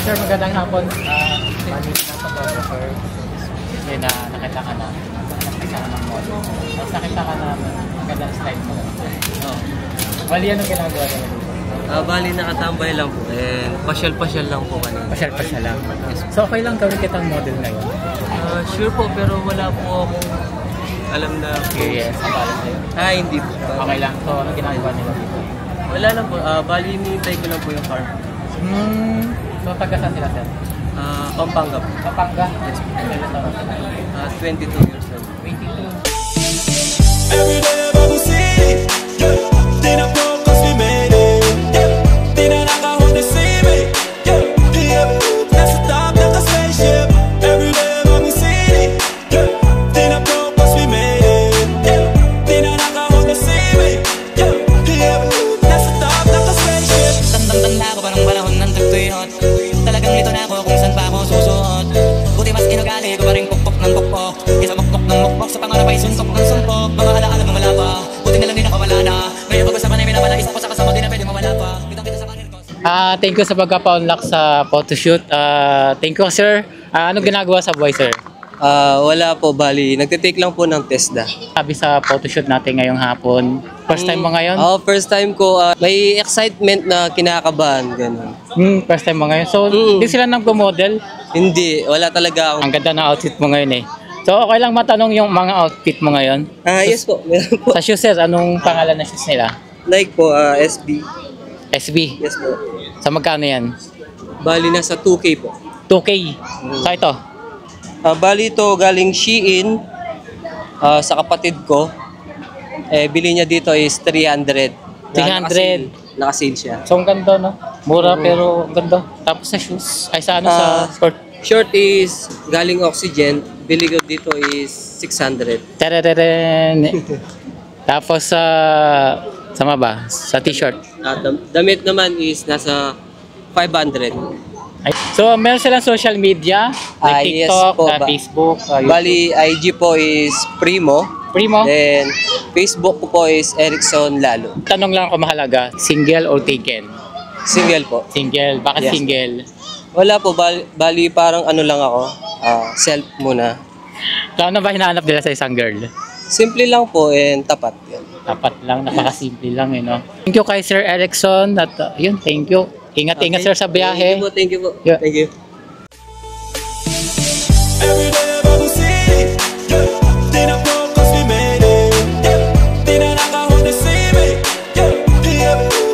Sir, magandang hapon. Bali na photographer. May nakita ka na. Nakita ka ng model. Tapos nakita ka na magandang slide mo. Oh. Bali, anong ginagawa naman dito? Bali, nakatambay lang po. Pasyal-pasyal lang po kanina. Pasyal-pasyal lang. So, okay lang gawin kitang model ngayon? Sure po, pero wala po akong alam na... Yes, ang balas sa'yo. Hindi po. Okay lang. So, anong ginagawa nila dito? Wala lang po. Bali, hinihintay ko lang po yung car. So, taga saan sila, sir? Pampanga po. Pampanga? Yes po. 22 years old. 22. Every day about the city, yeah. Then I broke 'cause we made it, yeah. Then I knock out they see me, yeah. That's the top of the spaceship. Every day about the city, yeah. Then I broke 'cause we made it, yeah. Then I knock out they see me, yeah. That's the top of the spaceship. Tandang-tanda ko parang panahon ng tagtuyot. Talagang lito na ako kung saan pa ako susuot. Buti mas inugali ko pa rin pukpok ng pukpok. Isa mukpok ng mukpok sa pangarap ay suntok ng suntok. Mga alaala mo wala pa, buti na lang din ako wala na. Ngayon pag-usapan ay minawala, isa ko sa kasama, di na pwede mawala pa. Kitang-kita sa karir ko. Thank you sa pagkapa-unlock sa photoshoot. Thank you, sir. Anong ginagawa sa buhay, sir? Wala po, bali. Nagtitake lang po ng TESDA. Sabi sa photoshoot natin ngayong hapon. First time mo ngayon? First time ko. May excitement na kinakabahan. Ganun. First time mo ngayon. So, hindi sila nag-model? Hindi. Wala talaga akong... Ang ganda ng outfit mo ngayon eh. So, okay lang matanong yung mga outfit mo ngayon? Yes po. Meron po. Sa shoes, sir, anong pangalan ng shoes nila? Like po, SB. SB? Yes po. Sa magkano yan? Bali, nasa 2K po. 2K. So, ito? Bali ito galing Shein sa kapatid ko. Bili niya dito is 300. 300. Naka-sale siya. So, ang ganda, no? Mura, pero ang ganda. Tapos sa shoes, ay sa ano, sa sport? Short is galing Oxygen. Bili ko dito is 600. Terereren. Tapos sama ba? Sa t-shirt. Damit naman is nasa 500. So, meron silang social media, like Yes TikTok, po, Facebook, YouTube. Bali, IG po is Primo. Primo? Then, Facebook ko po is Erickson Lalo. Tanong lang ako mahalaga, single or taken? Single po. Single. Bakit Yes. single? Wala po, bali parang ano lang ako. Self muna. So, ano ba hinahanap nila sa isang girl? Simple lang po and tapat. Yan. Dapat lang, napakasimple lang, no? Thank you kay Sir Erickson. At yun, thank you. Ingat-ingat, sir, sa biyahe. Thank you po. Yeah. Thank you. Every day about the city, yeah. Then I broke 'cause we made it, yeah. Then I knock out they see me, yeah.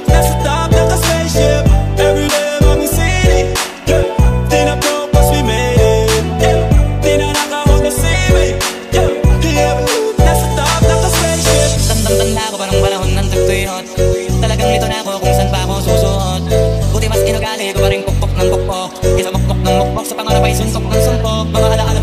That's the top of the spaceship. Every day about the city, yeah. Then I broke 'cause we made it, yeah. Then I knock out they see me, yeah. That's the top of the spaceship. Tandang-tanda ko parang panahon ng tagtuyot. Talagang lito na ako kung saan pa ako susuot. Buti mas inugali ko pa rin pukpok ng pukpok. Isa mukpok ng mukpok sa pangarap ay suntok ng suntok. Mga alaala